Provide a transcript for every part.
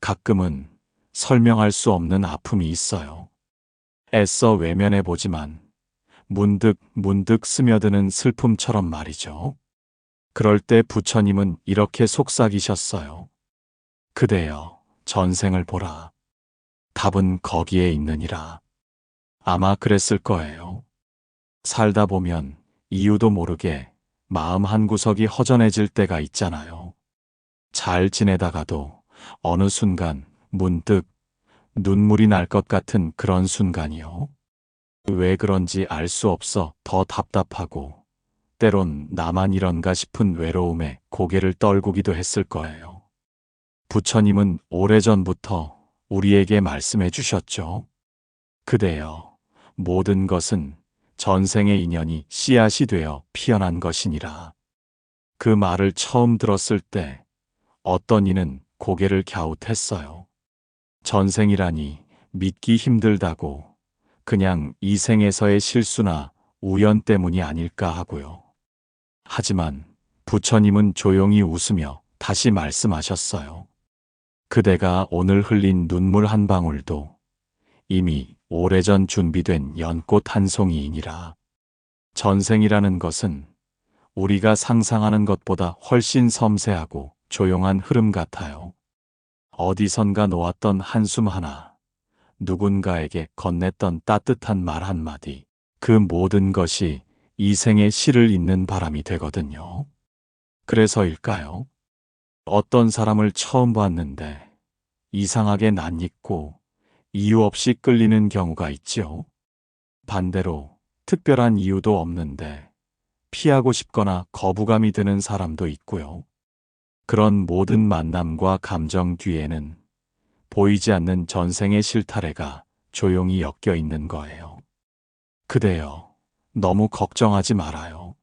가끔은 설명할 수 없는 아픔이 있어요. 애써 외면해보지만 문득 스며드는 슬픔처럼 말이죠. 그럴 때 부처님은 이렇게 속삭이셨어요. 그대여, 전생을 보라. 답은 거기에 있느니라. 아마 그랬을 거예요. 살다 보면 이유도 모르게 마음 한구석이 허전해질 때가 있잖아요. 잘 지내다가도 어느 순간 문득 눈물이 날 것 같은 그런 순간이요. 왜 그런지 알 수 없어 더 답답하고 때론 나만 이런가 싶은 외로움에 고개를 떨구기도 했을 거예요. 부처님은 오래전부터 우리에게 말씀해 주셨죠. 그대여, 모든 것은 전생의 인연이 씨앗이 되어 피어난 것이니라. 그 말을 처음 들었을 때 어떤 이는 고개를 갸웃했어요. 전생이라니 믿기 힘들다고, 그냥 이 생에서의 실수나 우연 때문이 아닐까 하고요. 하지만 부처님은 조용히 웃으며 다시 말씀하셨어요. 그대가 오늘 흘린 눈물 한 방울도 이미 오래전 준비된 연꽃 한 송이이니라. 전생이라는 것은 우리가 상상하는 것보다 훨씬 섬세하고 조용한 흐름 같아요. 어디선가 놓았던 한숨 하나, 누군가에게 건넸던 따뜻한 말 한마디, 그 모든 것이 이 생의 시를 잇는 바람이 되거든요. 그래서일까요? 어떤 사람을 처음 봤는데 이상하게 낯익고 이유 없이 끌리는 경우가 있죠. 반대로 특별한 이유도 없는데 피하고 싶거나 거부감이 드는 사람도 있고요. 그런 모든 만남과 감정 뒤에는 보이지 않는 전생의 실타래가 조용히 엮여 있는 거예요. 그대여, 너무 걱정하지 말아요.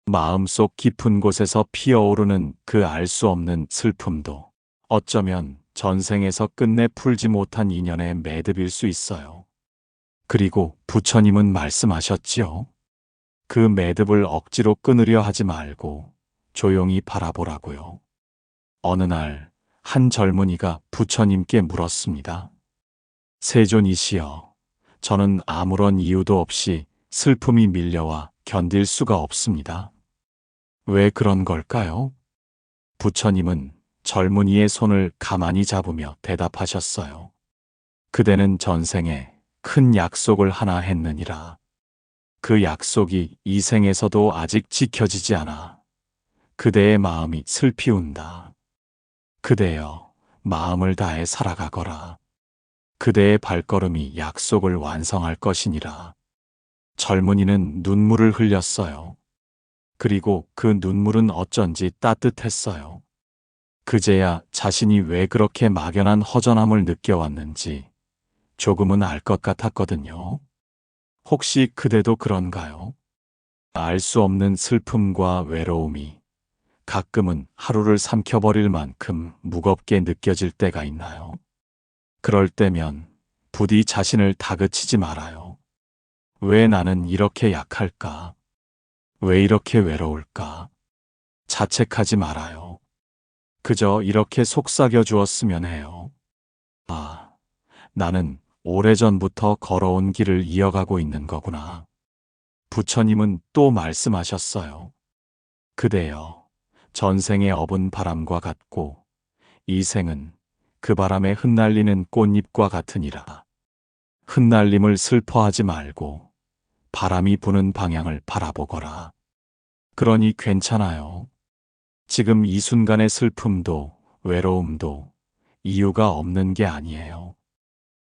마음속 깊은 곳에서 피어오르는 그 알 수 없는 슬픔도 어쩌면 전생에서 끝내 풀지 못한 인연의 매듭일 수 있어요. 그리고 부처님은 말씀하셨지요. 그 매듭을 억지로 끊으려 하지 말고 조용히 바라보라고요. 어느 날 한 젊은이가 부처님께 물었습니다. 세존이시여, 저는 아무런 이유도 없이 슬픔이 밀려와 견딜 수가 없습니다. 왜 그런 걸까요? 부처님은 젊은이의 손을 가만히 잡으며 대답하셨어요. 그대는 전생에 큰 약속을 하나 했느니라. 그 약속이 이 생에서도 아직 지켜지지 않아 그대의 마음이 슬피 운다. 그대여, 마음을 다해 살아가거라. 그대의 발걸음이 약속을 완성할 것이니라. 젊은이는 눈물을 흘렸어요. 그리고 그 눈물은 어쩐지 따뜻했어요. 그제야 자신이 왜 그렇게 막연한 허전함을 느껴왔는지 조금은 알 것 같았거든요. 혹시 그대도 그런가요? 알 수 없는 슬픔과 외로움이 가끔은 하루를 삼켜버릴 만큼 무겁게 느껴질 때가 있나요? 그럴 때면 부디 자신을 다그치지 말아요. 왜 나는 이렇게 약할까? 왜 이렇게 외로울까? 자책하지 말아요. 그저 이렇게 속삭여 주었으면 해요. 아, 나는 오래전부터 걸어온 길을 이어가고 있는 거구나. 부처님은 또 말씀하셨어요. 그대여, 전생에 업은 바람과 같고 이 생은 그 바람에 흩날리는 꽃잎과 같으니라. 흩날림을 슬퍼하지 말고 바람이 부는 방향을 바라보거라. 그러니 괜찮아요. 지금 이 순간의 슬픔도 외로움도 이유가 없는 게 아니에요.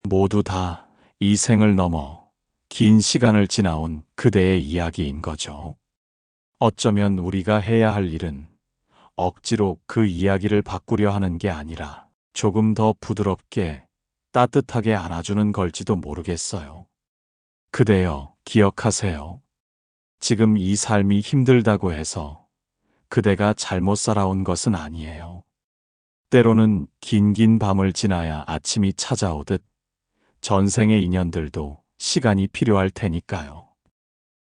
모두 다 이 생을 넘어 긴 시간을 지나온 그대의 이야기인 거죠. 어쩌면 우리가 해야 할 일은 억지로 그 이야기를 바꾸려 하는 게 아니라 조금 더 부드럽게 따뜻하게 안아주는 걸지도 모르겠어요. 그대여, 기억하세요. 지금 이 삶이 힘들다고 해서 그대가 잘못 살아온 것은 아니에요. 때로는 긴 밤을 지나야 아침이 찾아오듯 전생의 인연들도 시간이 필요할 테니까요.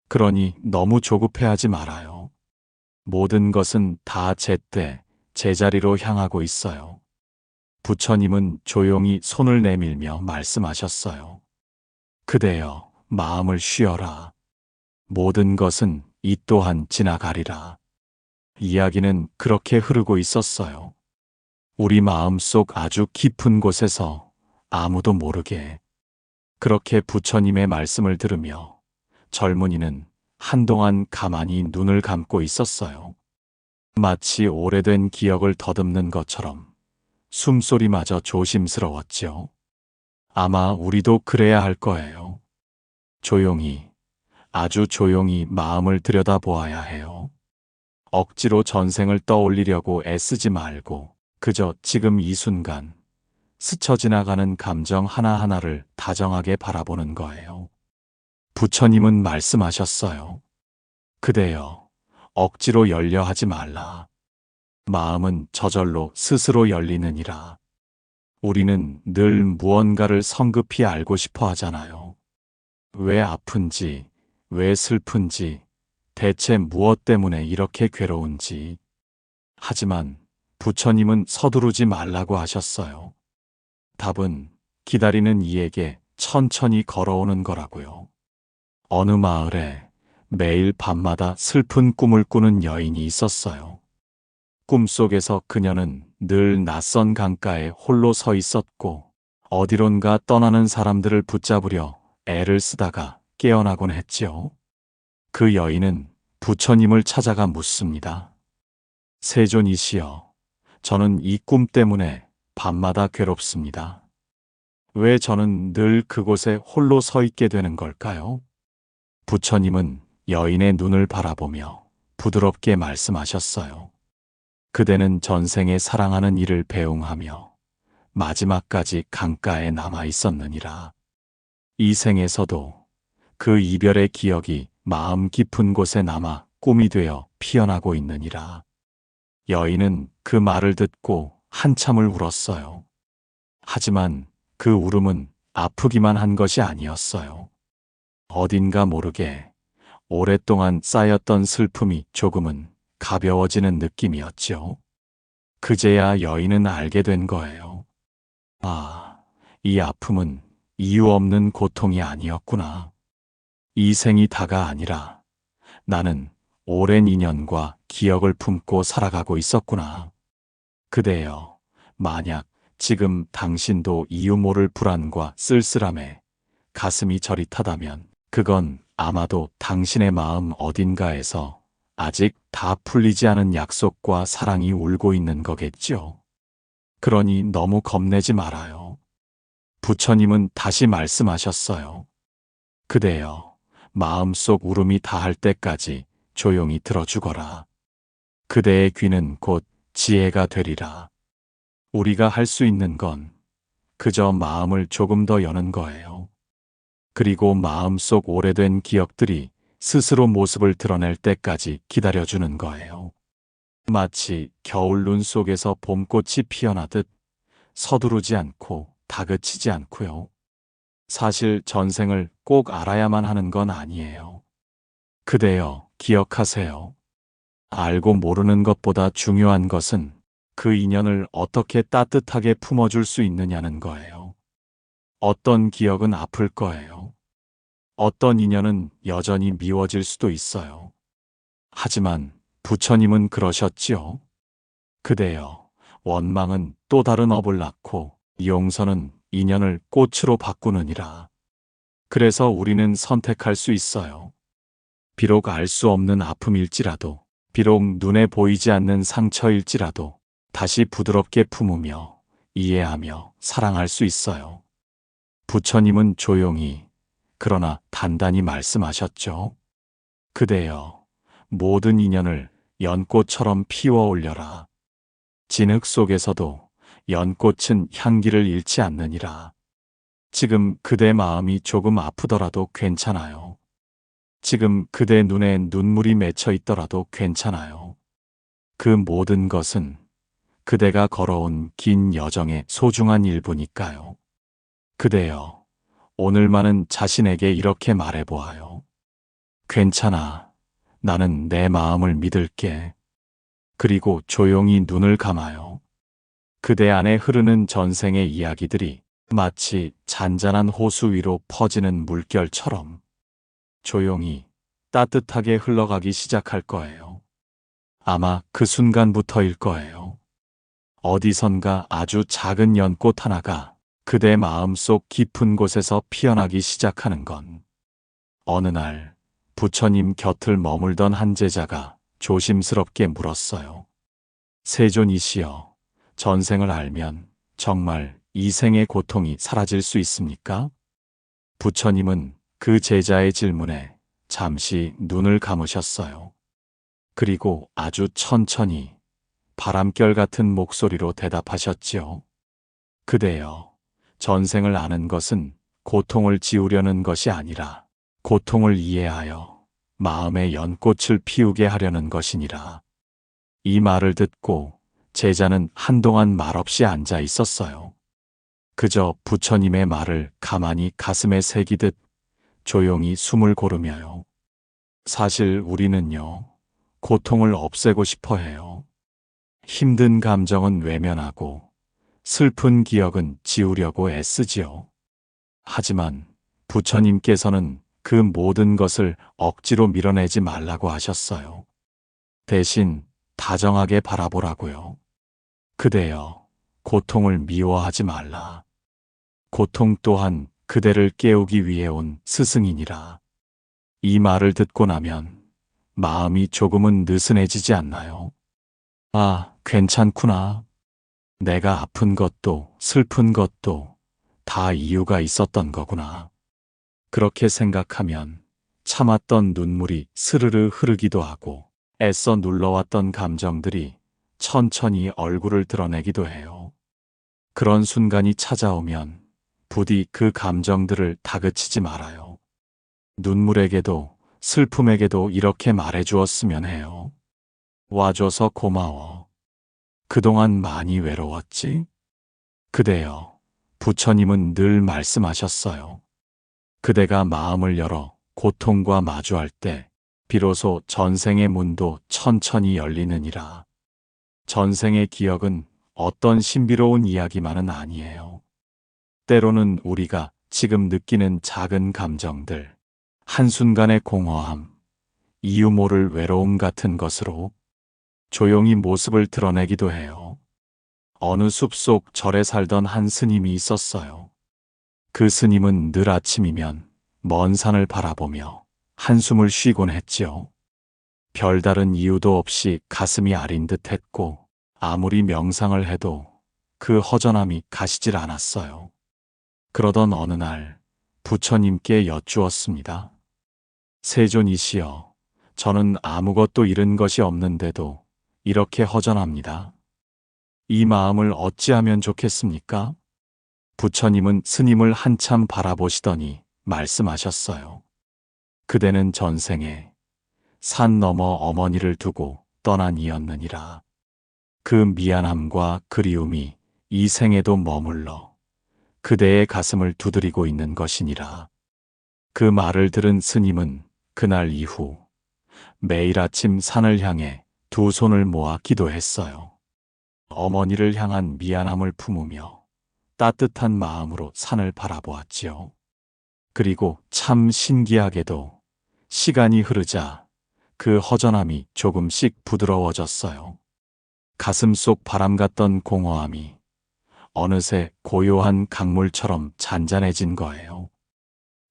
그러니 너무 조급해하지 말아요. 모든 것은 다 제때, 제자리로 향하고 있어요. 부처님은 조용히 손을 내밀며 말씀하셨어요. 그대여, 마음을 쉬어라. 모든 것은 이 또한 지나가리라. 이야기는 그렇게 흐르고 있었어요. 우리 마음속 아주 깊은 곳에서 아무도 모르게 그렇게 부처님의 말씀을 들으며 젊은이는 한동안 가만히 눈을 감고 있었어요. 마치 오래된 기억을 더듬는 것처럼 숨소리마저 조심스러웠지요. 아마 우리도 그래야 할 거예요. 조용히, 아주 조용히 마음을 들여다보아야 해요. 억지로 전생을 떠올리려고 애쓰지 말고 그저 지금 이 순간 스쳐 지나가는 감정 하나하나를 다정하게 바라보는 거예요. 부처님은 말씀하셨어요. 그대여, 억지로 열려 하지 말라. 마음은 저절로 스스로 열리느니라. 우리는 늘 무언가를 성급히 알고 싶어 하잖아요. 왜 아픈지, 왜 슬픈지, 대체 무엇 때문에 이렇게 괴로운지. 하지만 부처님은 서두르지 말라고 하셨어요. 답은 기다리는 이에게 천천히 걸어오는 거라고요. 어느 마을에 매일 밤마다 슬픈 꿈을 꾸는 여인이 있었어요. 꿈속에서 그녀는 늘 낯선 강가에 홀로 서 있었고 어디론가 떠나는 사람들을 붙잡으려 애를 쓰다가 깨어나곤 했지요. 그 여인은 부처님을 찾아가 묻습니다. 세존이시여, 저는 이 꿈 때문에 밤마다 괴롭습니다. 왜 저는 늘 그곳에 홀로 서 있게 되는 걸까요? 부처님은 여인의 눈을 바라보며 부드럽게 말씀하셨어요. 그대는 전생에 사랑하는 이를 배웅하며 마지막까지 강가에 남아 있었느니라. 이 생에서도 그 이별의 기억이 마음 깊은 곳에 남아 꿈이 되어 피어나고 있느니라. 여인은 그 말을 듣고 한참을 울었어요. 하지만 그 울음은 아프기만 한 것이 아니었어요. 어딘가 모르게 오랫동안 쌓였던 슬픔이 조금은 가벼워지는 느낌이었죠. 그제야 여인은 알게 된 거예요. 아, 이 아픔은 이유 없는 고통이 아니었구나. 이 생이 다가 아니라 나는 오랜 인연과 기억을 품고 살아가고 있었구나. 그대여, 만약 지금 당신도 이유 모를 불안과 쓸쓸함에 가슴이 저릿하다면 그건 아마도 당신의 마음 어딘가에서 아직 다 풀리지 않은 약속과 사랑이 울고 있는 거겠죠. 그러니 너무 겁내지 말아요. 부처님은 다시 말씀하셨어요. 그대여, 마음속 울음이 다할 때까지 조용히 들어주거라. 그대의 귀는 곧 지혜가 되리라. 우리가 할 수 있는 건 그저 마음을 조금 더 여는 거예요. 그리고 마음속 오래된 기억들이 스스로 모습을 드러낼 때까지 기다려주는 거예요. 마치 겨울 눈 속에서 봄꽃이 피어나듯 서두르지 않고 다그치지 않고요. 사실 전생을 꼭 알아야만 하는 건 아니에요. 그대여, 기억하세요. 알고 모르는 것보다 중요한 것은 그 인연을 어떻게 따뜻하게 품어줄 수 있느냐는 거예요. 어떤 기억은 아플 거예요. 어떤 인연은 여전히 미워질 수도 있어요. 하지만 부처님은 그러셨지요. 그대여, 원망은 또 다른 업을 낳고 용서는 인연을 꽃으로 바꾸느니라. 그래서 우리는 선택할 수 있어요. 비록 알 수 없는 아픔일지라도, 비록 눈에 보이지 않는 상처일지라도 다시 부드럽게 품으며 이해하며 사랑할 수 있어요. 부처님은 조용히 그러나 단단히 말씀하셨죠. 그대여, 모든 인연을 연꽃처럼 피워 올려라. 진흙 속에서도 연꽃은 향기를 잃지 않느니라. 지금 그대 마음이 조금 아프더라도 괜찮아요. 지금 그대 눈에 눈물이 맺혀 있더라도 괜찮아요. 그 모든 것은 그대가 걸어온 긴 여정의 소중한 일부니까요. 그대여, 오늘만은 자신에게 이렇게 말해보아요. 괜찮아. 나는 내 마음을 믿을게. 그리고 조용히 눈을 감아요. 그대 안에 흐르는 전생의 이야기들이 마치 잔잔한 호수 위로 퍼지는 물결처럼 조용히 따뜻하게 흘러가기 시작할 거예요. 아마 그 순간부터일 거예요. 어디선가 아주 작은 연꽃 하나가 그대 마음속 깊은 곳에서 피어나기 시작하는 건 어느 날 부처님 곁을 머물던 한 제자가 조심스럽게 물었어요. 세존이시여, 전생을 알면 정말 이 생의 고통이 사라질 수 있습니까? 부처님은 그 제자의 질문에 잠시 눈을 감으셨어요. 그리고 아주 천천히 바람결 같은 목소리로 대답하셨지요. 그대여, 전생을 아는 것은 고통을 지우려는 것이 아니라 고통을 이해하여 마음의 연꽃을 피우게 하려는 것이니라. 이 말을 듣고 제자는 한동안 말없이 앉아 있었어요. 그저 부처님의 말을 가만히 가슴에 새기듯 조용히 숨을 고르며요. 사실 우리는요, 고통을 없애고 싶어 해요. 힘든 감정은 외면하고 슬픈 기억은 지우려고 애쓰지요. 하지만 부처님께서는 그 모든 것을 억지로 밀어내지 말라고 하셨어요. 대신 다정하게 바라보라고요. 그대여, 고통을 미워하지 말라. 고통 또한 그대를 깨우기 위해 온 스승이니라. 이 말을 듣고 나면 마음이 조금은 느슨해지지 않나요? 아, 괜찮구나. 내가 아픈 것도 슬픈 것도 다 이유가 있었던 거구나. 그렇게 생각하면 참았던 눈물이 스르르 흐르기도 하고 애써 눌러왔던 감정들이 천천히 얼굴을 드러내기도 해요. 그런 순간이 찾아오면 부디 그 감정들을 다그치지 말아요. 눈물에게도 슬픔에게도 이렇게 말해주었으면 해요. 와줘서 고마워. 그동안 많이 외로웠지? 그대여, 부처님은 늘 말씀하셨어요. 그대가 마음을 열어 고통과 마주할 때 비로소 전생의 문도 천천히 열리느니라. 전생의 기억은 어떤 신비로운 이야기만은 아니에요. 때로는 우리가 지금 느끼는 작은 감정들, 한순간의 공허함, 이유 모를 외로움 같은 것으로 조용히 모습을 드러내기도 해요. 어느 숲속 절에 살던 한 스님이 있었어요. 그 스님은 늘 아침이면 먼 산을 바라보며 한숨을 쉬곤 했지요. 별다른 이유도 없이 가슴이 아린 듯 했고 아무리 명상을 해도 그 허전함이 가시질 않았어요. 그러던 어느 날 부처님께 여쭈었습니다. 세존이시여, 저는 아무것도 잃은 것이 없는데도 이렇게 허전합니다. 이 마음을 어찌하면 좋겠습니까? 부처님은 스님을 한참 바라보시더니 말씀하셨어요. 그대는 전생에 산 너머 어머니를 두고 떠난 이였느니라. 그 미안함과 그리움이 이 생에도 머물러 그대의 가슴을 두드리고 있는 것이니라. 그 말을 들은 스님은 그날 이후 매일 아침 산을 향해 두 손을 모아 기도했어요. 어머니를 향한 미안함을 품으며 따뜻한 마음으로 산을 바라보았지요. 그리고 참 신기하게도 시간이 흐르자 그 허전함이 조금씩 부드러워졌어요. 가슴 속 바람 같던 공허함이 어느새 고요한 강물처럼 잔잔해진 거예요.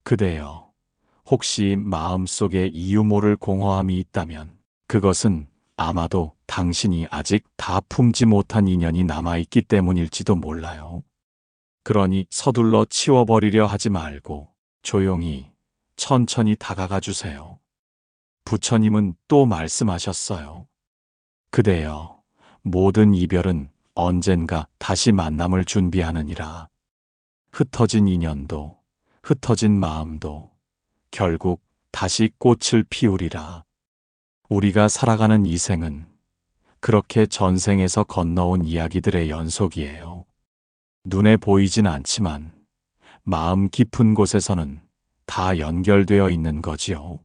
그대여, 혹시 마음속에 이유 모를 공허함이 있다면 그것은 아마도 당신이 아직 다 품지 못한 인연이 남아있기 때문일지도 몰라요. 그러니 서둘러 치워버리려 하지 말고 조용히 천천히 다가가 주세요. 부처님은 또 말씀하셨어요. 그대여, 모든 이별은 언젠가 다시 만남을 준비하느니라. 흩어진 인연도 흩어진 마음도 결국 다시 꽃을 피우리라. 우리가 살아가는 이 생은 그렇게 전생에서 건너온 이야기들의 연속이에요. 눈에 보이진 않지만 마음 깊은 곳에서는 다 연결되어 있는 거지요.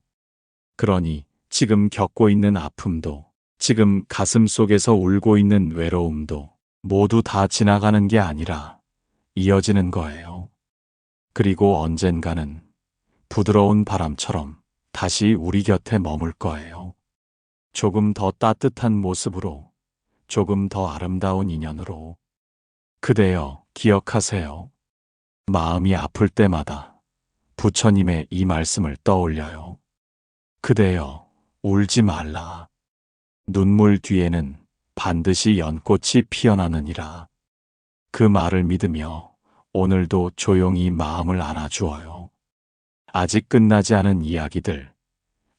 그러니 지금 겪고 있는 아픔도, 지금 가슴 속에서 울고 있는 외로움도 모두 다 지나가는 게 아니라 이어지는 거예요. 그리고 언젠가는 부드러운 바람처럼 다시 우리 곁에 머물 거예요. 조금 더 따뜻한 모습으로, 조금 더 아름다운 인연으로. 그대여, 기억하세요. 마음이 아플 때마다 부처님의 이 말씀을 떠올려요. 그대여, 울지 말라. 눈물 뒤에는 반드시 연꽃이 피어나느니라. 그 말을 믿으며 오늘도 조용히 마음을 안아주어요. 아직 끝나지 않은 이야기들,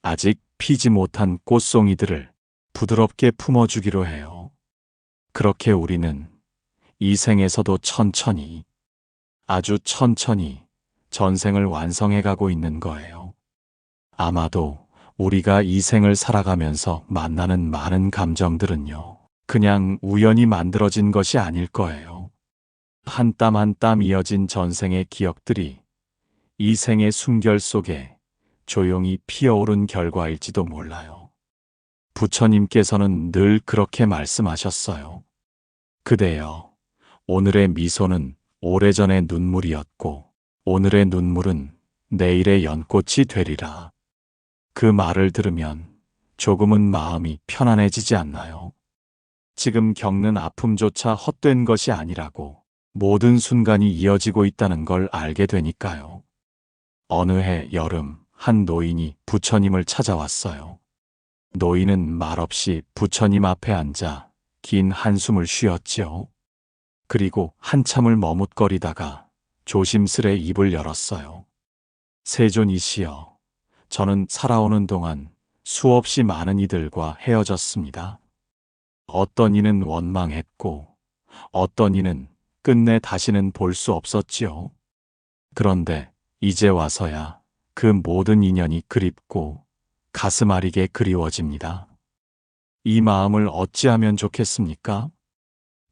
아직 피지 못한 꽃송이들을 부드럽게 품어주기로 해요. 그렇게 우리는 이 생에서도 천천히, 아주 천천히 전생을 완성해가고 있는 거예요. 아마도 우리가 이 생을 살아가면서 만나는 많은 감정들은요, 그냥 우연히 만들어진 것이 아닐 거예요. 한 땀 한 땀 이어진 전생의 기억들이 이 생의 숨결 속에 조용히 피어오른 결과일지도 몰라요. 부처님께서는 늘 그렇게 말씀하셨어요. 그대여, 오늘의 미소는 오래전의 눈물이었고 오늘의 눈물은 내일의 연꽃이 되리라. 그 말을 들으면 조금은 마음이 편안해지지 않나요? 지금 겪는 아픔조차 헛된 것이 아니라고, 모든 순간이 이어지고 있다는 걸 알게 되니까요. 어느 해 여름, 한 노인이 부처님을 찾아왔어요. 노인은 말없이 부처님 앞에 앉아 긴 한숨을 쉬었지요. 그리고 한참을 머뭇거리다가 조심스레 입을 열었어요. 세존이시여, 저는 살아오는 동안 수없이 많은 이들과 헤어졌습니다. 어떤 이는 원망했고, 어떤 이는 끝내 다시는 볼 수 없었지요. 그런데 이제 와서야 그 모든 인연이 그립고 가슴 아리게 그리워집니다. 이 마음을 어찌하면 좋겠습니까?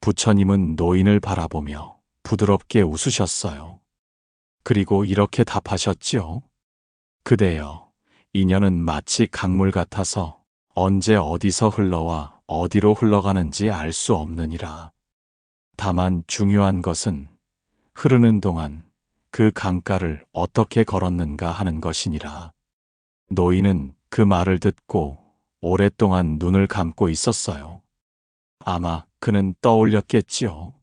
부처님은 노인을 바라보며 부드럽게 웃으셨어요. 그리고 이렇게 답하셨지요. 그대여, 인연은 마치 강물 같아서 언제 어디서 흘러와 어디로 흘러가는지 알 수 없느니라. 다만 중요한 것은 흐르는 동안 그 강가를 어떻게 걸었는가 하는 것이니라. 노인은 그 말을 듣고 오랫동안 눈을 감고 있었어요. 아마 그는 떠올렸겠지요.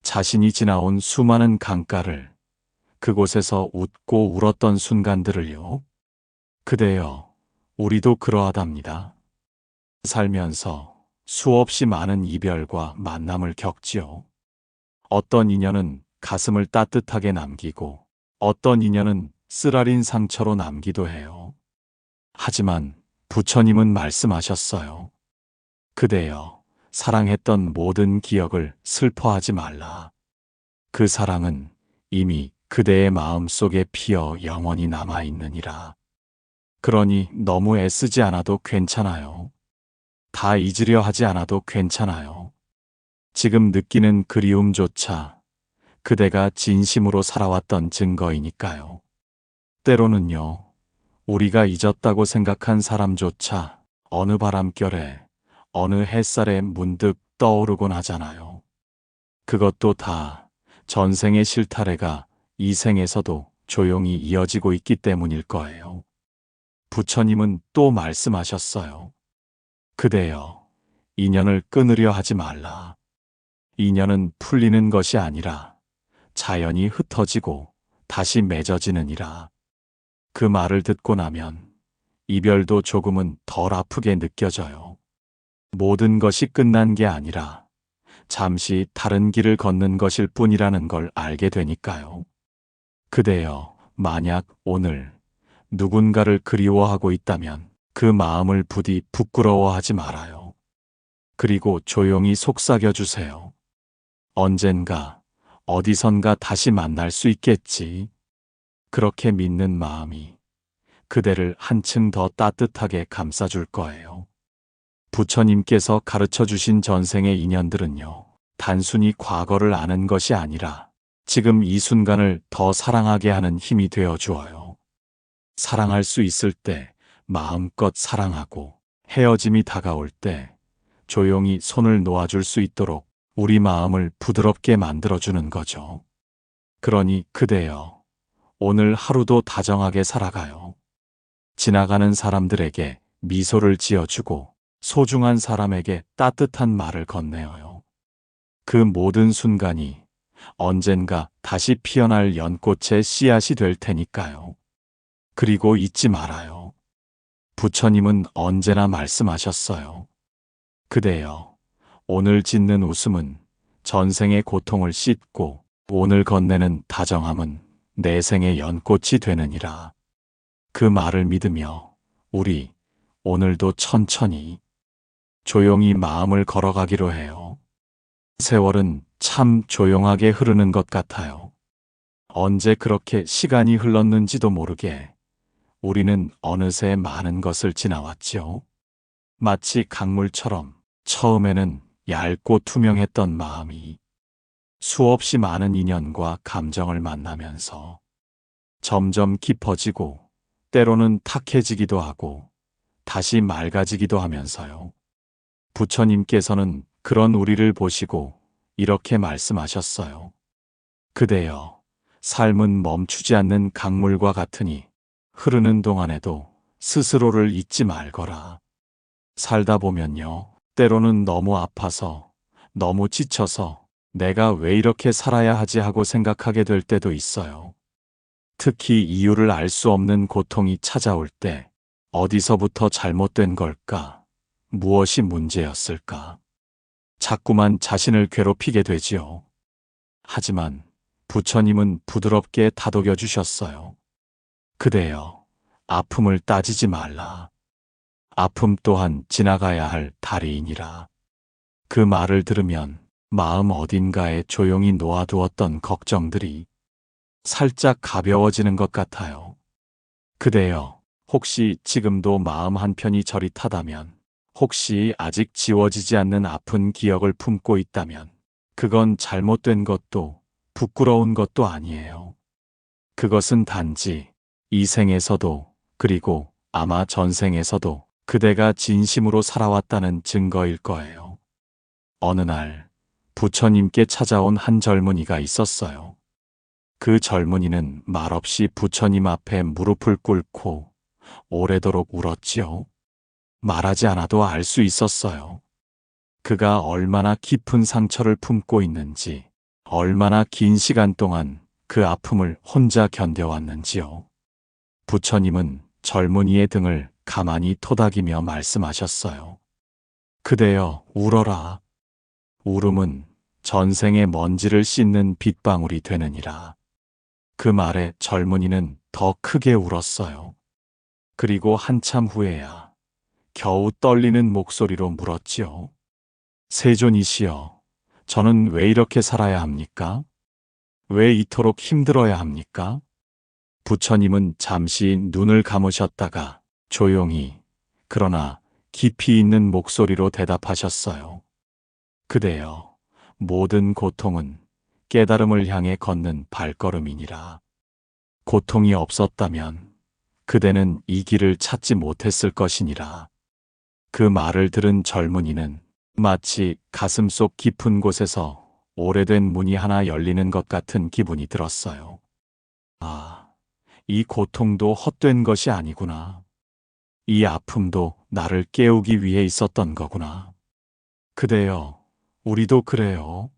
자신이 지나온 수많은 강가를, 그곳에서 웃고 울었던 순간들을요. 그대여, 우리도 그러하답니다. 살면서 수없이 많은 이별과 만남을 겪지요. 어떤 인연은 가슴을 따뜻하게 남기고 어떤 인연은 쓰라린 상처로 남기도 해요. 하지만 부처님은 말씀하셨어요. 그대여, 사랑했던 모든 기억을 슬퍼하지 말라. 그 사랑은 이미 그대의 마음 속에 피어 영원히 남아있느니라. 그러니 너무 애쓰지 않아도 괜찮아요. 다 잊으려 하지 않아도 괜찮아요. 지금 느끼는 그리움조차 그대가 진심으로 살아왔던 증거이니까요. 때로는요, 우리가 잊었다고 생각한 사람조차 어느 바람결에, 어느 햇살에 문득 떠오르곤 하잖아요. 그것도 다 전생의 실타래가 이 생에서도 조용히 이어지고 있기 때문일 거예요. 부처님은 또 말씀하셨어요. 그대여, 인연을 끊으려 하지 말라. 인연은 풀리는 것이 아니라 자연히 흩어지고 다시 맺어지느니라. 그 말을 듣고 나면 이별도 조금은 덜 아프게 느껴져요. 모든 것이 끝난 게 아니라 잠시 다른 길을 걷는 것일 뿐이라는 걸 알게 되니까요. 그대여, 만약 오늘 누군가를 그리워하고 있다면 그 마음을 부디 부끄러워하지 말아요. 그리고 조용히 속삭여 주세요. 언젠가 어디선가 다시 만날 수 있겠지. 그렇게 믿는 마음이 그대를 한층 더 따뜻하게 감싸줄 거예요. 부처님께서 가르쳐 주신 전생의 인연들은요, 단순히 과거를 아는 것이 아니라 지금 이 순간을 더 사랑하게 하는 힘이 되어 주어요. 사랑할 수 있을 때 마음껏 사랑하고, 헤어짐이 다가올 때 조용히 손을 놓아줄 수 있도록 우리 마음을 부드럽게 만들어주는 거죠. 그러니 그대여, 오늘 하루도 다정하게 살아가요. 지나가는 사람들에게 미소를 지어주고 소중한 사람에게 따뜻한 말을 건네어요. 그 모든 순간이 언젠가 다시 피어날 연꽃의 씨앗이 될 테니까요. 그리고 잊지 말아요. 부처님은 언제나 말씀하셨어요. 그대여, 오늘 짓는 웃음은 전생의 고통을 씻고 오늘 건네는 다정함은 내생의 연꽃이 되느니라. 그 말을 믿으며 우리 오늘도 천천히 조용히 마음을 걸어가기로 해요. 세월은 참 조용하게 흐르는 것 같아요. 언제 그렇게 시간이 흘렀는지도 모르게 우리는 어느새 많은 것을 지나왔지요. 마치 강물처럼 처음에는 얇고 투명했던 마음이 수없이 많은 인연과 감정을 만나면서 점점 깊어지고 때로는 탁해지기도 하고 다시 맑아지기도 하면서요. 부처님께서는 그런 우리를 보시고 이렇게 말씀하셨어요. 그대여, 삶은 멈추지 않는 강물과 같으니 흐르는 동안에도 스스로를 잊지 말거라. 살다 보면요, 때로는 너무 아파서, 너무 지쳐서 내가 왜 이렇게 살아야 하지 하고 생각하게 될 때도 있어요. 특히 이유를 알 수 없는 고통이 찾아올 때 어디서부터 잘못된 걸까? 무엇이 문제였을까? 자꾸만 자신을 괴롭히게 되지요. 하지만 부처님은 부드럽게 다독여 주셨어요. 그대여, 아픔을 따지지 말라. 아픔 또한 지나가야 할 달이니라. 그 말을 들으면 마음 어딘가에 조용히 놓아두었던 걱정들이 살짝 가벼워지는 것 같아요. 그대여, 혹시 지금도 마음 한편이 저릿하다면, 혹시 아직 지워지지 않는 아픈 기억을 품고 있다면, 그건 잘못된 것도 부끄러운 것도 아니에요. 그것은 단지 이 생에서도 그리고 아마 전생에서도 그대가 진심으로 살아왔다는 증거일 거예요. 어느 날 부처님께 찾아온 한 젊은이가 있었어요. 그 젊은이는 말없이 부처님 앞에 무릎을 꿇고 오래도록 울었지요. 말하지 않아도 알 수 있었어요. 그가 얼마나 깊은 상처를 품고 있는지, 얼마나 긴 시간 동안 그 아픔을 혼자 견뎌왔는지요. 부처님은 젊은이의 등을 가만히 토닥이며 말씀하셨어요. 그대여, 울어라. 울음은 전생의 먼지를 씻는 빗방울이 되느니라. 그 말에 젊은이는 더 크게 울었어요. 그리고 한참 후에야 겨우 떨리는 목소리로 물었지요. 세존이시여, 저는 왜 이렇게 살아야 합니까? 왜 이토록 힘들어야 합니까? 부처님은 잠시 눈을 감으셨다가 조용히 그러나 깊이 있는 목소리로 대답하셨어요. 그대여, 모든 고통은 깨달음을 향해 걷는 발걸음이니라. 고통이 없었다면 그대는 이 길을 찾지 못했을 것이니라. 그 말을 들은 젊은이는 마치 가슴속 깊은 곳에서 오래된 문이 하나 열리는 것 같은 기분이 들었어요. 아, 이 고통도 헛된 것이 아니구나. 이 아픔도 나를 깨우기 위해 있었던 거구나. 그대여, 우리도 그래요.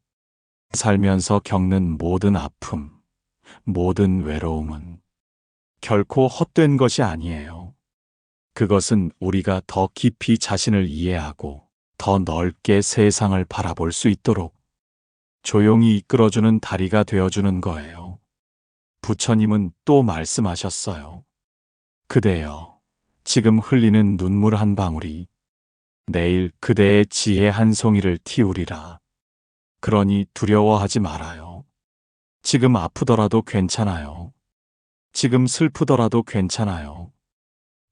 살면서 겪는 모든 아픔, 모든 외로움은 결코 헛된 것이 아니에요. 그것은 우리가 더 깊이 자신을 이해하고 더 넓게 세상을 바라볼 수 있도록 조용히 이끌어주는 다리가 되어주는 거예요. 부처님은 또 말씀하셨어요. 그대여, 지금 흘리는 눈물 한 방울이 내일 그대의 지혜 한 송이를 틔우리라. 그러니 두려워하지 말아요. 지금 아프더라도 괜찮아요. 지금 슬프더라도 괜찮아요.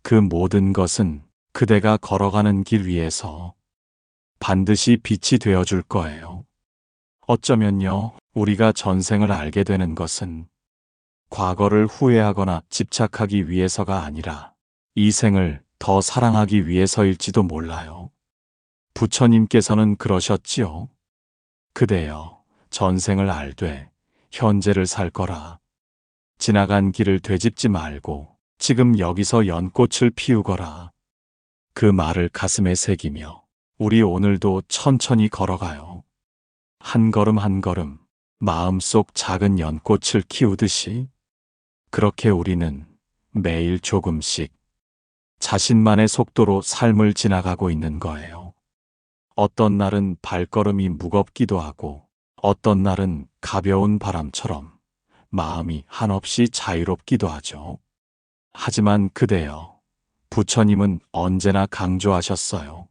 그 모든 것은 그대가 걸어가는 길 위에서 반드시 빛이 되어줄 거예요. 어쩌면요, 우리가 전생을 알게 되는 것은 과거를 후회하거나 집착하기 위해서가 아니라 이 생을 더 사랑하기 위해서일지도 몰라요. 부처님께서는 그러셨지요. 그대여, 전생을 알되 현재를 살 거라. 지나간 길을 되짚지 말고 지금 여기서 연꽃을 피우거라. 그 말을 가슴에 새기며 우리 오늘도 천천히 걸어가요. 한 걸음 한 걸음 마음속 작은 연꽃을 키우듯이 그렇게 우리는 매일 조금씩 자신만의 속도로 삶을 지나가고 있는 거예요. 어떤 날은 발걸음이 무겁기도 하고 어떤 날은 가벼운 바람처럼 마음이 한없이 자유롭기도 하죠. 하지만 그대여, 부처님은 언제나 강조하셨어요.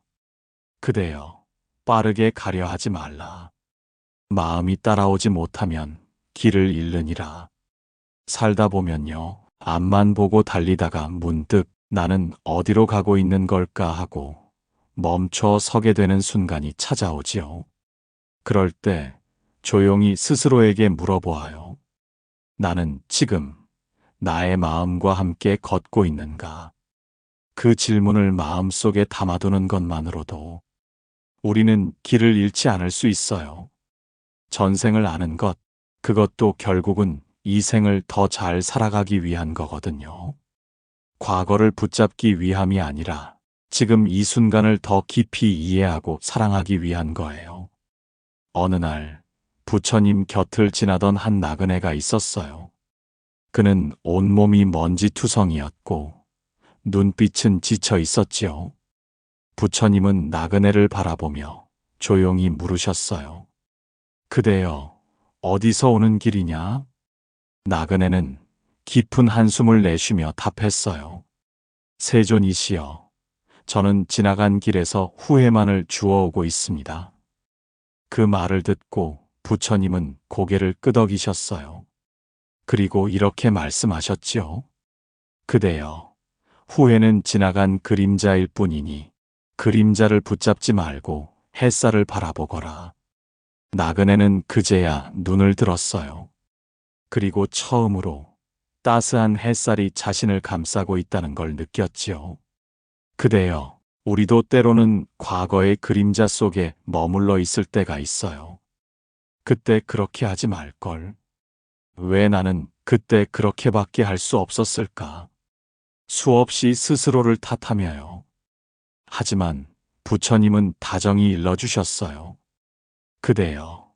그대여, 빠르게 가려 하지 말라. 마음이 따라오지 못하면 길을 잃느니라. 살다 보면요, 앞만 보고 달리다가 문득 나는 어디로 가고 있는 걸까 하고 멈춰 서게 되는 순간이 찾아오지요. 그럴 때 조용히 스스로에게 물어보아요. 나는 지금 나의 마음과 함께 걷고 있는가? 그 질문을 마음속에 담아두는 것만으로도 우리는 길을 잃지 않을 수 있어요. 전생을 아는 것, 그것도 결국은 이 생을 더 잘 살아가기 위한 거거든요. 과거를 붙잡기 위함이 아니라 지금 이 순간을 더 깊이 이해하고 사랑하기 위한 거예요. 어느 날 부처님 곁을 지나던 한 나그네가 있었어요. 그는 온몸이 먼지투성이었고 눈빛은 지쳐 있었지요. 부처님은 나그네를 바라보며 조용히 물으셨어요. 그대여, 어디서 오는 길이냐? 나그네는 깊은 한숨을 내쉬며 답했어요. 세존이시여, 저는 지나간 길에서 후회만을 주워오고 있습니다. 그 말을 듣고 부처님은 고개를 끄덕이셨어요. 그리고 이렇게 말씀하셨지요. 그대여, 후회는 지나간 그림자일 뿐이니 그림자를 붙잡지 말고 햇살을 바라보거라. 나그네는 그제야 눈을 들었어요. 그리고 처음으로 따스한 햇살이 자신을 감싸고 있다는 걸 느꼈지요. 그대여, 우리도 때로는 과거의 그림자 속에 머물러 있을 때가 있어요. 그때 그렇게 하지 말걸. 왜 나는 그때 그렇게밖에 할 수 없었을까? 수없이 스스로를 탓하며요. 하지만 부처님은 다정히 일러주셨어요. 그대여,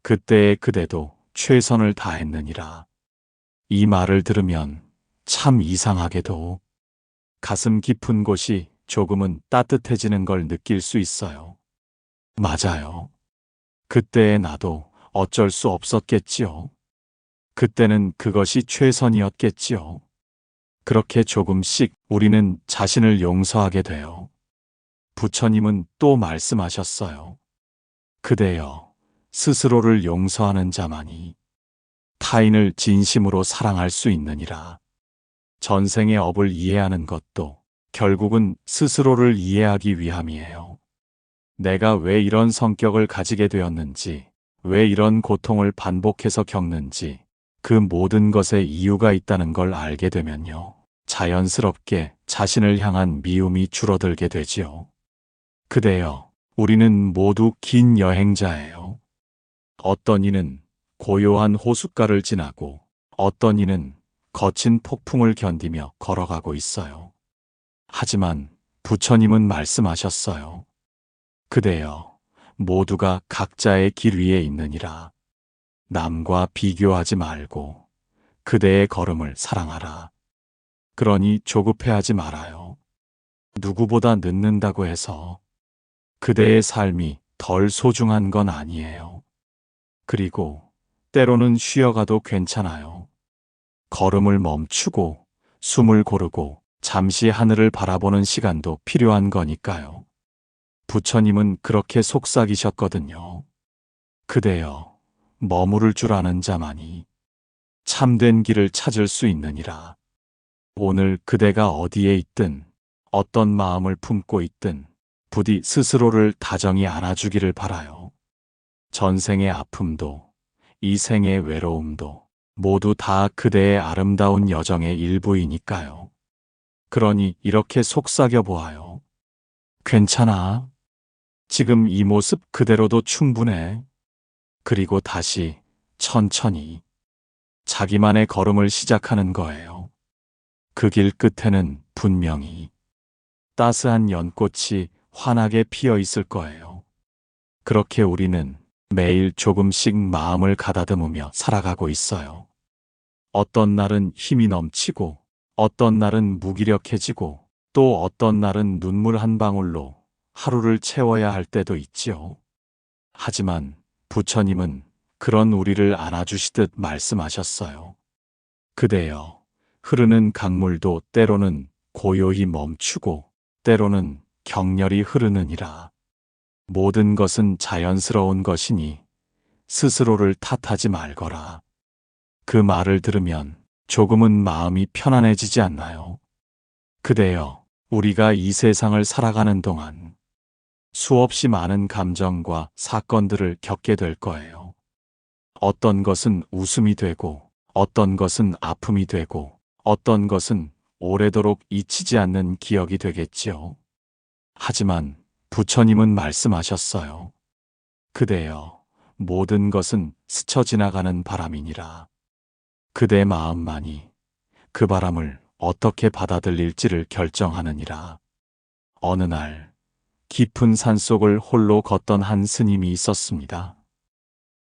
그때의 그대도 최선을 다했느니라. 이 말을 들으면 참 이상하게도 가슴 깊은 곳이 조금은 따뜻해지는 걸 느낄 수 있어요. 맞아요. 그때의 나도 어쩔 수 없었겠지요. 그때는 그것이 최선이었겠지요. 그렇게 조금씩 우리는 자신을 용서하게 돼요. 부처님은 또 말씀하셨어요. 그대여, 스스로를 용서하는 자만이 타인을 진심으로 사랑할 수 있느니라. 전생의 업을 이해하는 것도 결국은 스스로를 이해하기 위함이에요. 내가 왜 이런 성격을 가지게 되었는지, 왜 이런 고통을 반복해서 겪는지, 그 모든 것에 이유가 있다는 걸 알게 되면요. 자연스럽게 자신을 향한 미움이 줄어들게 되지요. 그대여, 우리는 모두 긴 여행자예요. 어떤 이는 고요한 호숫가를 지나고 어떤 이는 거친 폭풍을 견디며 걸어가고 있어요. 하지만 부처님은 말씀하셨어요. 그대여, 모두가 각자의 길 위에 있느니라. 남과 비교하지 말고 그대의 걸음을 사랑하라. 그러니 조급해하지 말아요. 누구보다 늦는다고 해서 그대의 삶이 덜 소중한 건 아니에요. 그리고 때로는 쉬어가도 괜찮아요. 걸음을 멈추고 숨을 고르고 잠시 하늘을 바라보는 시간도 필요한 거니까요. 부처님은 그렇게 속삭이셨거든요. 그대여, 머무를 줄 아는 자만이 참된 길을 찾을 수 있느니라. 오늘 그대가 어디에 있든 어떤 마음을 품고 있든 부디 스스로를 다정히 안아주기를 바라요. 전생의 아픔도 이 생의 외로움도 모두 다 그대의 아름다운 여정의 일부이니까요. 그러니 이렇게 속삭여 보아요. 괜찮아. 지금 이 모습 그대로도 충분해. 그리고 다시 천천히 자기만의 걸음을 시작하는 거예요. 그 길 끝에는 분명히 따스한 연꽃이 환하게 피어 있을 거예요. 그렇게 우리는 매일 조금씩 마음을 가다듬으며 살아가고 있어요. 어떤 날은 힘이 넘치고, 어떤 날은 무기력해지고, 또 어떤 날은 눈물 한 방울로 하루를 채워야 할 때도 있지요. 하지만 부처님은 그런 우리를 안아주시듯 말씀하셨어요. 그대여, 흐르는 강물도 때로는 고요히 멈추고, 때로는 격렬히 흐르느니라. 모든 것은 자연스러운 것이니 스스로를 탓하지 말거라. 그 말을 들으면 조금은 마음이 편안해지지 않나요? 그대여, 우리가 이 세상을 살아가는 동안 수없이 많은 감정과 사건들을 겪게 될 거예요. 어떤 것은 웃음이 되고, 어떤 것은 아픔이 되고, 어떤 것은 오래도록 잊히지 않는 기억이 되겠지요. 하지만 부처님은 말씀하셨어요. 그대여, 모든 것은 스쳐 지나가는 바람이니라. 그대 마음만이 그 바람을 어떻게 받아들일지를 결정하느니라. 어느 날 깊은 산속을 홀로 걷던 한 스님이 있었습니다.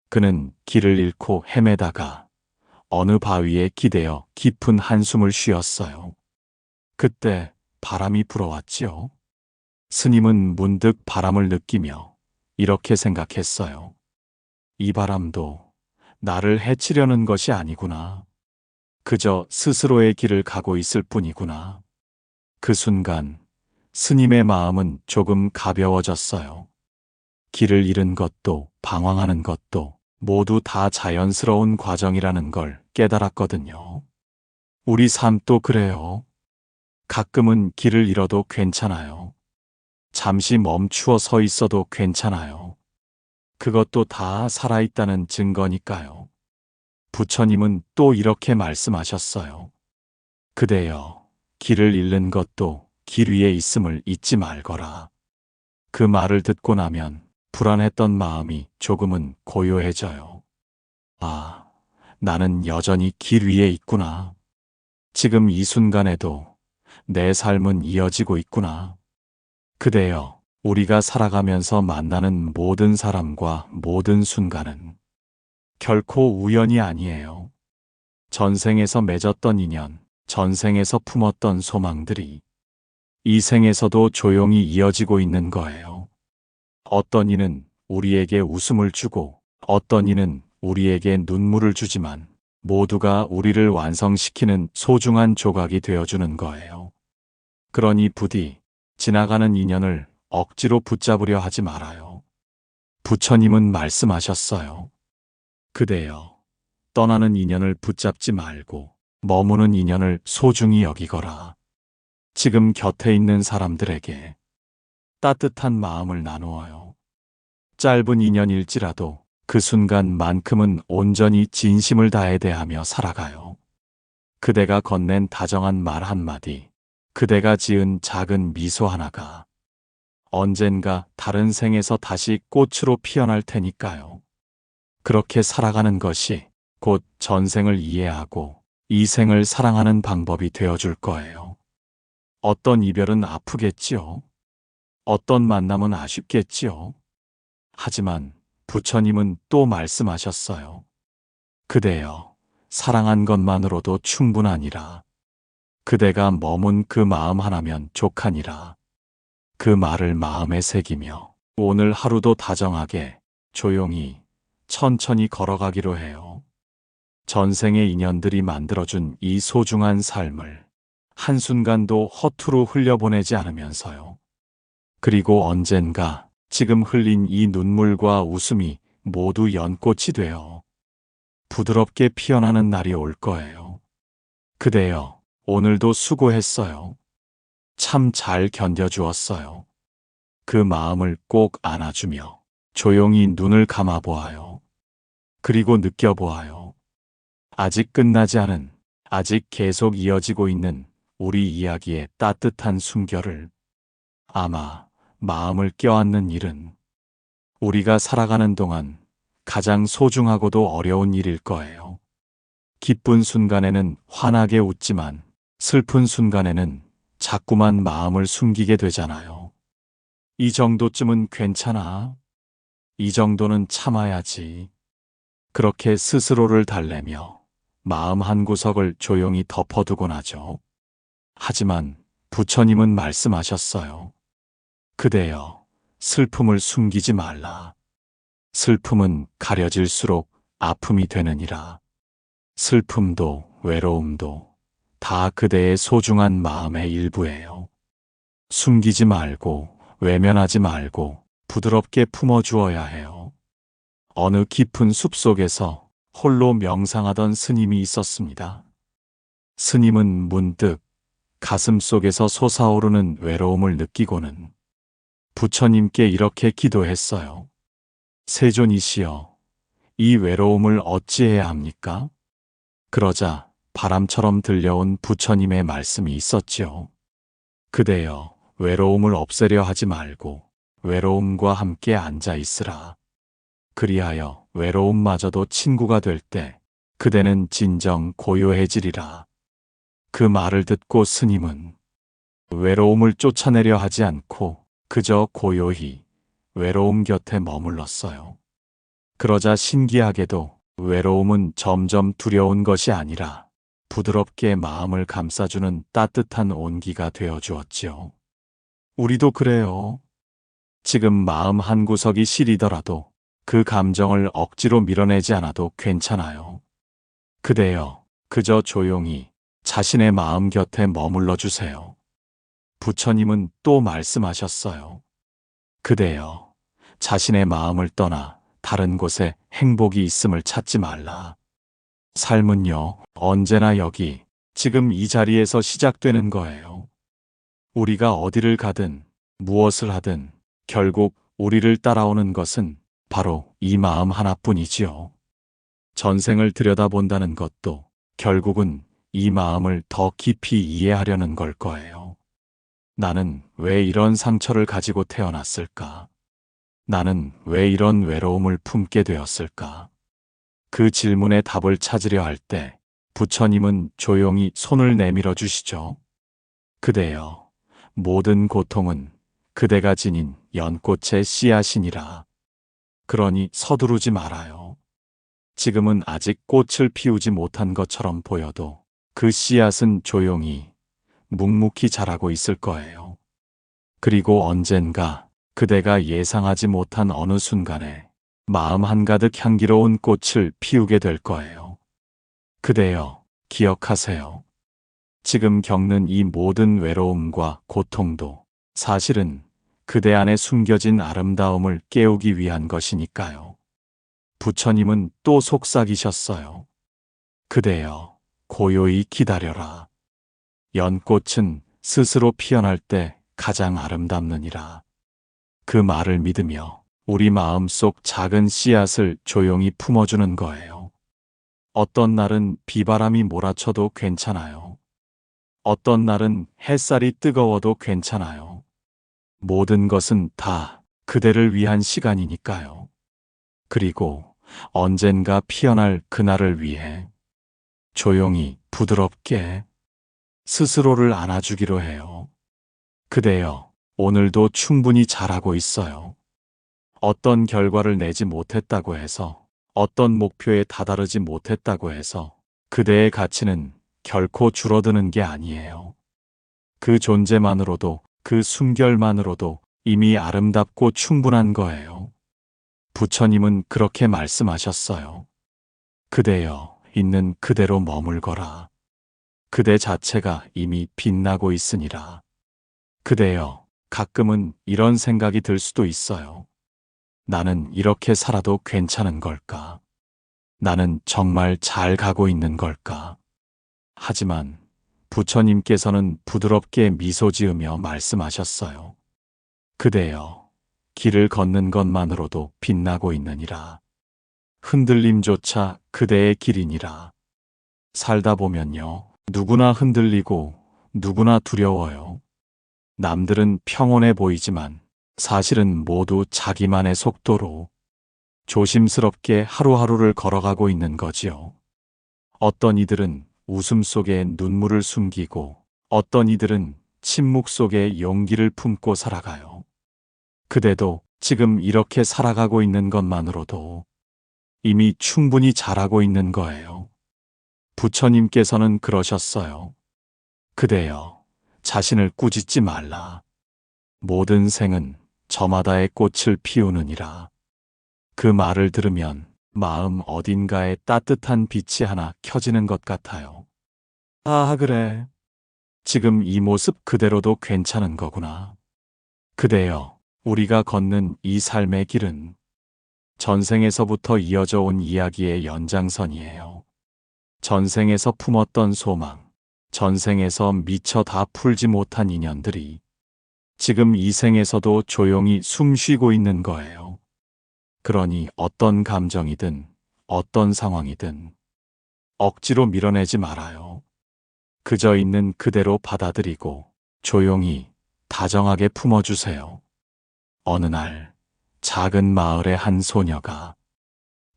그는 길을 잃고 헤매다가 어느 바위에 기대어 깊은 한숨을 쉬었어요. 그때 바람이 불어왔지요. 스님은 문득 바람을 느끼며 이렇게 생각했어요. 이 바람도 나를 해치려는 것이 아니구나. 그저 스스로의 길을 가고 있을 뿐이구나. 그 순간 스님의 마음은 조금 가벼워졌어요. 길을 잃은 것도 방황하는 것도 모두 다 자연스러운 과정이라는 걸 깨달았거든요. 우리 삶도 그래요. 가끔은 길을 잃어도 괜찮아요. 잠시 멈추어 서 있어도 괜찮아요. 그것도 다 살아있다는 증거니까요. 부처님은 또 이렇게 말씀하셨어요. 그대여, 길을 잃는 것도 길 위에 있음을 잊지 말거라. 그 말을 듣고 나면 불안했던 마음이 조금은 고요해져요. 아, 나는 여전히 길 위에 있구나. 지금 이 순간에도 내 삶은 이어지고 있구나. 그대여, 우리가 살아가면서 만나는 모든 사람과 모든 순간은 결코 우연이 아니에요. 전생에서 맺었던 인연, 전생에서 품었던 소망들이 이 생에서도 조용히 이어지고 있는 거예요. 어떤 이는 우리에게 웃음을 주고 어떤 이는 우리에게 눈물을 주지만 모두가 우리를 완성시키는 소중한 조각이 되어주는 거예요. 그러니 부디 지나가는 인연을 억지로 붙잡으려 하지 말아요. 부처님은 말씀하셨어요. 그대여, 떠나는 인연을 붙잡지 말고 머무는 인연을 소중히 여기거라. 지금 곁에 있는 사람들에게 따뜻한 마음을 나누어요. 짧은 인연일지라도 그 순간만큼은 온전히 진심을 다해 대하며 살아가요. 그대가 건넨 다정한 말 한마디, 그대가 지은 작은 미소 하나가 언젠가 다른 생에서 다시 꽃으로 피어날 테니까요. 그렇게 살아가는 것이 곧 전생을 이해하고 이 생을 사랑하는 방법이 되어줄 거예요. 어떤 이별은 아프겠지요. 어떤 만남은 아쉽겠지요. 하지만 부처님은 또 말씀하셨어요. 그대여, 사랑한 것만으로도 충분하니라. 그대가 머문 그 마음 하나면 족하니라. 그 말을 마음에 새기며 오늘 하루도 다정하게, 조용히, 천천히 걸어가기로 해요. 전생의 인연들이 만들어준 이 소중한 삶을 한순간도 허투루 흘려보내지 않으면서요. 그리고 언젠가 지금 흘린 이 눈물과 웃음이 모두 연꽃이 되어 부드럽게 피어나는 날이 올 거예요. 그대여, 오늘도 수고했어요. 참 잘 견뎌주었어요. 그 마음을 꼭 안아주며 조용히 눈을 감아보아요. 그리고 느껴보아요. 아직 끝나지 않은, 아직 계속 이어지고 있는 우리 이야기의 따뜻한 숨결을. 아마 마음을 껴안는 일은 우리가 살아가는 동안 가장 소중하고도 어려운 일일 거예요. 기쁜 순간에는 환하게 웃지만 슬픈 순간에는 자꾸만 마음을 숨기게 되잖아요. 이 정도쯤은 괜찮아. 이 정도는 참아야지. 그렇게 스스로를 달래며 마음 한구석을 조용히 덮어두곤 하죠. 하지만 부처님은 말씀하셨어요. 그대여, 슬픔을 숨기지 말라. 슬픔은 가려질수록 아픔이 되느니라. 슬픔도 외로움도 다 그대의 소중한 마음의 일부예요. 숨기지 말고 외면하지 말고 부드럽게 품어주어야 해요. 어느 깊은 숲속에서 홀로 명상하던 스님이 있었습니다. 스님은 문득 가슴 속에서 솟아오르는 외로움을 느끼고는 부처님께 이렇게 기도했어요. 세존이시여, 이 외로움을 어찌해야 합니까? 그러자 바람처럼 들려온 부처님의 말씀이 있었지요. 그대여, 외로움을 없애려 하지 말고 외로움과 함께 앉아 있으라. 그리하여 외로움마저도 친구가 될 때 그대는 진정 고요해지리라. 그 말을 듣고 스님은 외로움을 쫓아내려 하지 않고 그저 고요히 외로움 곁에 머물렀어요. 그러자 신기하게도 외로움은 점점 두려운 것이 아니라 부드럽게 마음을 감싸주는 따뜻한 온기가 되어 주었지요. 우리도 그래요. 지금 마음 한구석이 시리더라도 그 감정을 억지로 밀어내지 않아도 괜찮아요. 그대여, 그저 조용히 자신의 마음 곁에 머물러 주세요. 부처님은 또 말씀하셨어요. 그대여, 자신의 마음을 떠나 다른 곳에 행복이 있음을 찾지 말라. 삶은요, 언제나 여기, 지금 이 자리에서 시작되는 거예요. 우리가 어디를 가든, 무엇을 하든, 결국 우리를 따라오는 것은 바로 이 마음 하나뿐이지요. 전생을 들여다본다는 것도 결국은 이 마음을 더 깊이 이해하려는 걸 거예요. 나는 왜 이런 상처를 가지고 태어났을까? 나는 왜 이런 외로움을 품게 되었을까? 그 질문에 답을 찾으려 할 때 부처님은 조용히 손을 내밀어 주시죠. 그대여, 모든 고통은 그대가 지닌 연꽃의 씨앗이니라. 그러니 서두르지 말아요. 지금은 아직 꽃을 피우지 못한 것처럼 보여도 그 씨앗은 조용히 묵묵히 자라고 있을 거예요. 그리고 언젠가 그대가 예상하지 못한 어느 순간에 마음 한가득 향기로운 꽃을 피우게 될 거예요. 그대여, 기억하세요. 지금 겪는 이 모든 외로움과 고통도 사실은 그대 안에 숨겨진 아름다움을 깨우기 위한 것이니까요. 부처님은 또 속삭이셨어요. 그대여, 고요히 기다려라. 연꽃은 스스로 피어날 때 가장 아름답느니라. 그 말을 믿으며 우리 마음속 작은 씨앗을 조용히 품어주는 거예요. 어떤 날은 비바람이 몰아쳐도 괜찮아요. 어떤 날은 햇살이 뜨거워도 괜찮아요. 모든 것은 다 그대를 위한 시간이니까요. 그리고 언젠가 피어날 그날을 위해 조용히 부드럽게 스스로를 안아주기로 해요. 그대여, 오늘도 충분히 잘하고 있어요. 어떤 결과를 내지 못했다고 해서, 어떤 목표에 다다르지 못했다고 해서 그대의 가치는 결코 줄어드는 게 아니에요. 그 존재만으로도, 그 숨결만으로도 이미 아름답고 충분한 거예요. 부처님은 그렇게 말씀하셨어요. 그대여, 있는 그대로 머물거라. 그대 자체가 이미 빛나고 있으니라. 그대여, 가끔은 이런 생각이 들 수도 있어요. 나는 이렇게 살아도 괜찮은 걸까? 나는 정말 잘 가고 있는 걸까? 하지만 부처님께서는 부드럽게 미소 지으며 말씀하셨어요. 그대여, 길을 걷는 것만으로도 빛나고 있느니라. 흔들림조차 그대의 길이니라. 살다 보면요, 누구나 흔들리고 누구나 두려워요. 남들은 평온해 보이지만 사실은 모두 자기만의 속도로 조심스럽게 하루하루를 걸어가고 있는 거지요. 어떤 이들은 웃음 속에 눈물을 숨기고 어떤 이들은 침묵 속에 용기를 품고 살아가요. 그대도 지금 이렇게 살아가고 있는 것만으로도 이미 충분히 잘하고 있는 거예요. 부처님께서는 그러셨어요. 그대여, 자신을 꾸짖지 말라. 모든 생은 저마다의 꽃을 피우느니라. 그 말을 들으면 마음 어딘가에 따뜻한 빛이 하나 켜지는 것 같아요. 아, 그래. 지금 이 모습 그대로도 괜찮은 거구나. 그대여, 우리가 걷는 이 삶의 길은 전생에서부터 이어져 온 이야기의 연장선이에요. 전생에서 품었던 소망, 전생에서 미처 다 풀지 못한 인연들이 지금 이 생에서도 조용히 숨 쉬고 있는 거예요. 그러니 어떤 감정이든 어떤 상황이든 억지로 밀어내지 말아요. 그저 있는 그대로 받아들이고 조용히 다정하게 품어주세요. 어느 날 작은 마을의 한 소녀가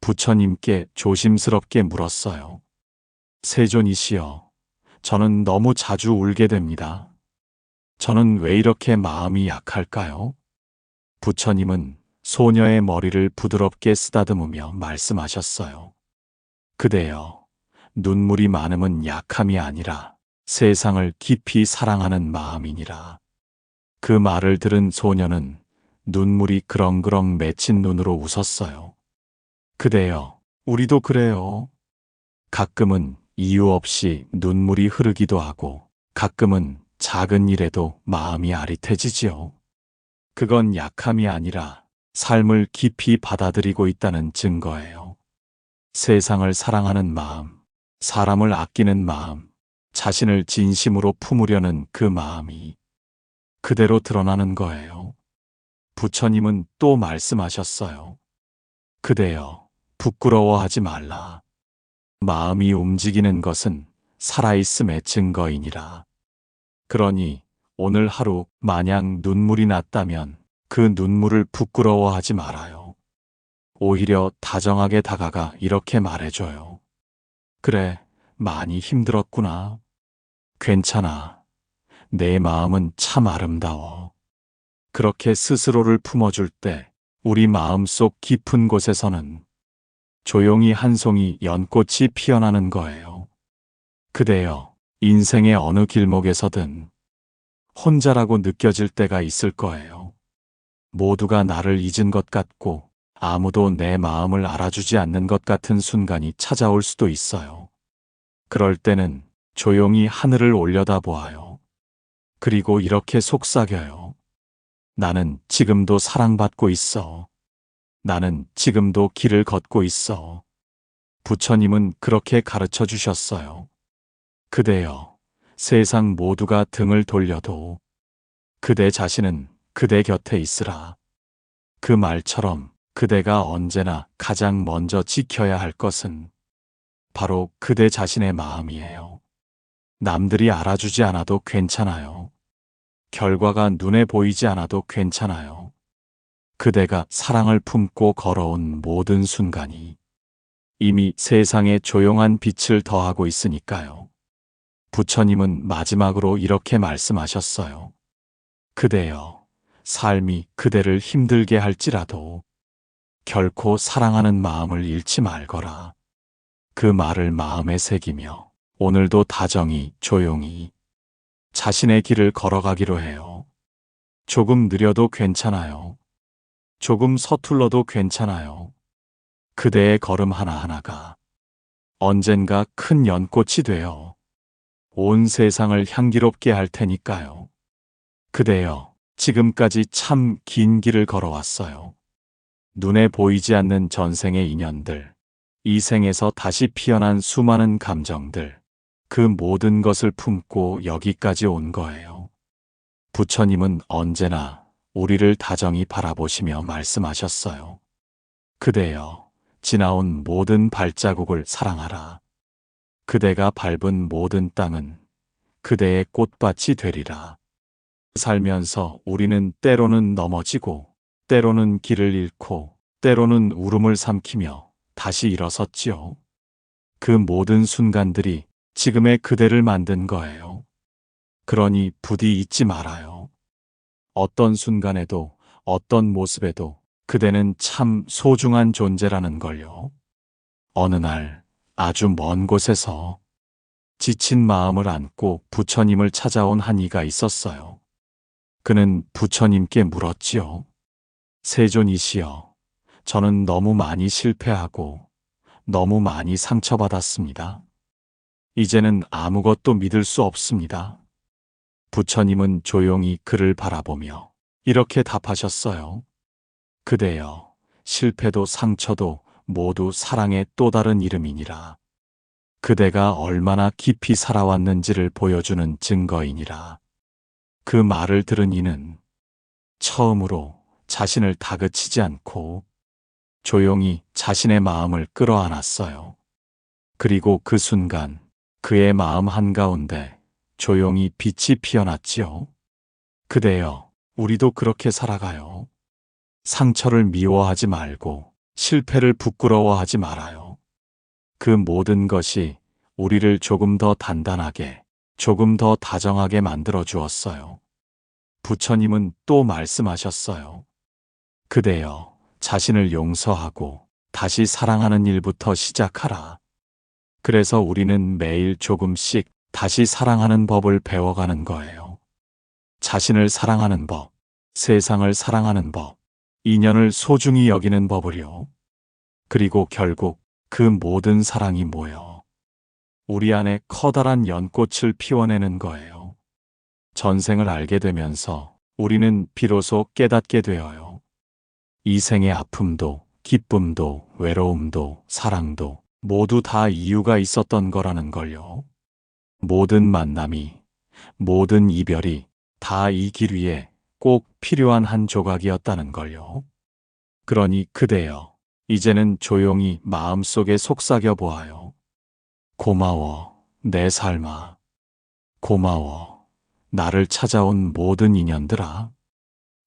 부처님께 조심스럽게 물었어요. 세존이시여, 저는 너무 자주 울게 됩니다. 저는 왜 이렇게 마음이 약할까요? 부처님은 소녀의 머리를 부드럽게 쓰다듬으며 말씀하셨어요. 그대여, 눈물이 많음은 약함이 아니라 세상을 깊이 사랑하는 마음이니라. 그 말을 들은 소녀는 눈물이 그렁그렁 맺힌 눈으로 웃었어요. 그대여, 우리도 그래요. 가끔은 이유 없이 눈물이 흐르기도 하고 가끔은 작은 일에도 마음이 아릿해지지요. 그건 약함이 아니라 삶을 깊이 받아들이고 있다는 증거예요. 세상을 사랑하는 마음, 사람을 아끼는 마음, 자신을 진심으로 품으려는 그 마음이 그대로 드러나는 거예요. 부처님은 또 말씀하셨어요. 그대여, 부끄러워하지 말라. 마음이 움직이는 것은 살아있음의 증거이니라. 그러니 오늘 하루 만약 눈물이 났다면 그 눈물을 부끄러워하지 말아요. 오히려 다정하게 다가가 이렇게 말해줘요. 그래, 많이 힘들었구나. 괜찮아. 내 마음은 참 아름다워. 그렇게 스스로를 품어줄 때 우리 마음속 깊은 곳에서는 조용히 한 송이 연꽃이 피어나는 거예요. 그대여, 인생의 어느 길목에서든 혼자라고 느껴질 때가 있을 거예요. 모두가 나를 잊은 것 같고 아무도 내 마음을 알아주지 않는 것 같은 순간이 찾아올 수도 있어요. 그럴 때는 조용히 하늘을 올려다보아요. 그리고 이렇게 속삭여요. 나는 지금도 사랑받고 있어. 나는 지금도 길을 걷고 있어. 부처님은 그렇게 가르쳐 주셨어요. 그대여, 세상 모두가 등을 돌려도 그대 자신은 그대 곁에 있으라. 그 말처럼 그대가 언제나 가장 먼저 지켜야 할 것은 바로 그대 자신의 마음이에요. 남들이 알아주지 않아도 괜찮아요. 결과가 눈에 보이지 않아도 괜찮아요. 그대가 사랑을 품고 걸어온 모든 순간이 이미 세상에 조용한 빛을 더하고 있으니까요. 부처님은 마지막으로 이렇게 말씀하셨어요. 그대여, 삶이 그대를 힘들게 할지라도 결코 사랑하는 마음을 잃지 말거라. 그 말을 마음에 새기며 오늘도 다정히 조용히 자신의 길을 걸어가기로 해요. 조금 느려도 괜찮아요. 조금 서툴러도 괜찮아요. 그대의 걸음 하나하나가 언젠가 큰 연꽃이 되어 온 세상을 향기롭게 할 테니까요. 그대여, 지금까지 참 긴 길을 걸어왔어요. 눈에 보이지 않는 전생의 인연들, 이 생에서 다시 피어난 수많은 감정들, 그 모든 것을 품고 여기까지 온 거예요. 부처님은 언제나 우리를 다정히 바라보시며 말씀하셨어요. 그대여, 지나온 모든 발자국을 사랑하라. 그대가 밟은 모든 땅은 그대의 꽃밭이 되리라. 살면서 우리는 때로는 넘어지고, 때로는 길을 잃고, 때로는 울음을 삼키며 다시 일어섰지요. 그 모든 순간들이 지금의 그대를 만든 거예요. 그러니 부디 잊지 말아요. 어떤 순간에도 어떤 모습에도 그대는 참 소중한 존재라는 걸요. 어느 날 아주 먼 곳에서 지친 마음을 안고 부처님을 찾아온 한 이가 있었어요. 그는 부처님께 물었지요. 세존이시여, 저는 너무 많이 실패하고 너무 많이 상처받았습니다. 이제는 아무것도 믿을 수 없습니다. 부처님은 조용히 그를 바라보며 이렇게 답하셨어요. 그대여, 실패도 상처도 모두 사랑의 또 다른 이름이니라. 그대가 얼마나 깊이 살아왔는지를 보여주는 증거이니라. 그 말을 들은 이는 처음으로 자신을 다그치지 않고 조용히 자신의 마음을 끌어안았어요. 그리고 그 순간 그의 마음 한가운데 조용히 빛이 피어났지요. 그대여, 우리도 그렇게 살아가요. 상처를 미워하지 말고 실패를 부끄러워하지 말아요. 그 모든 것이 우리를 조금 더 단단하게, 조금 더 다정하게 만들어 주었어요. 부처님은 또 말씀하셨어요. 그대여, 자신을 용서하고 다시 사랑하는 일부터 시작하라. 그래서 우리는 매일 조금씩 다시 사랑하는 법을 배워가는 거예요. 자신을 사랑하는 법, 세상을 사랑하는 법, 인연을 소중히 여기는 법을요. 그리고 결국 그 모든 사랑이 모여 우리 안에 커다란 연꽃을 피워내는 거예요. 전생을 알게 되면서 우리는 비로소 깨닫게 되어요. 이 생의 아픔도 기쁨도 외로움도 사랑도 모두 다 이유가 있었던 거라는 걸요. 모든 만남이, 모든 이별이 다 이 길 위에 꼭 필요한 한 조각이었다는 걸요. 그러니 그대여, 이제는 조용히 마음속에 속삭여 보아요. 고마워, 내 삶아. 고마워, 나를 찾아온 모든 인연들아.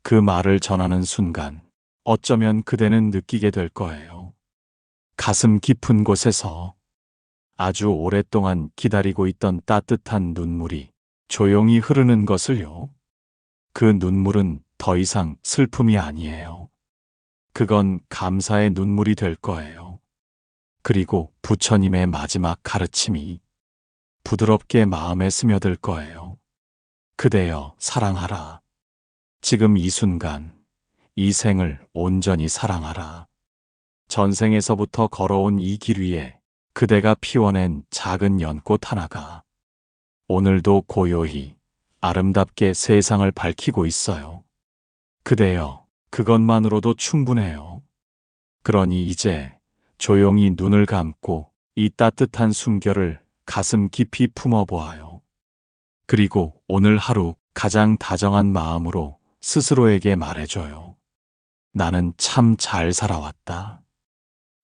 그 말을 전하는 순간 어쩌면 그대는 느끼게 될 거예요. 가슴 깊은 곳에서 아주 오랫동안 기다리고 있던 따뜻한 눈물이 조용히 흐르는 것을요. 그 눈물은 더 이상 슬픔이 아니에요. 그건 감사의 눈물이 될 거예요. 그리고 부처님의 마지막 가르침이 부드럽게 마음에 스며들 거예요. 그대여, 사랑하라. 지금 이 순간, 이 생을 온전히 사랑하라. 전생에서부터 걸어온 이 길 위에 그대가 피워낸 작은 연꽃 하나가 오늘도 고요히 아름답게 세상을 밝히고 있어요. 그대여, 그것만으로도 충분해요. 그러니 이제 조용히 눈을 감고 이 따뜻한 숨결을 가슴 깊이 품어보아요. 그리고 오늘 하루 가장 다정한 마음으로 스스로에게 말해줘요. 나는 참 잘 살아왔다.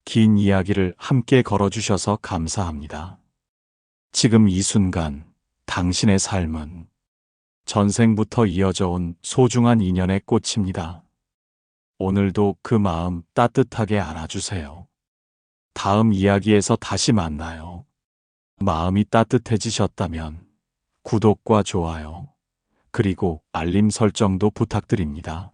긴 이야기를 함께 걸어주셔서 감사합니다. 지금 이 순간 당신의 삶은 전생부터 이어져 온 소중한 인연의 꽃입니다. 오늘도 그 마음 따뜻하게 안아주세요. 다음 이야기에서 다시 만나요. 마음이 따뜻해지셨다면 구독과 좋아요, 그리고 알림 설정도 부탁드립니다.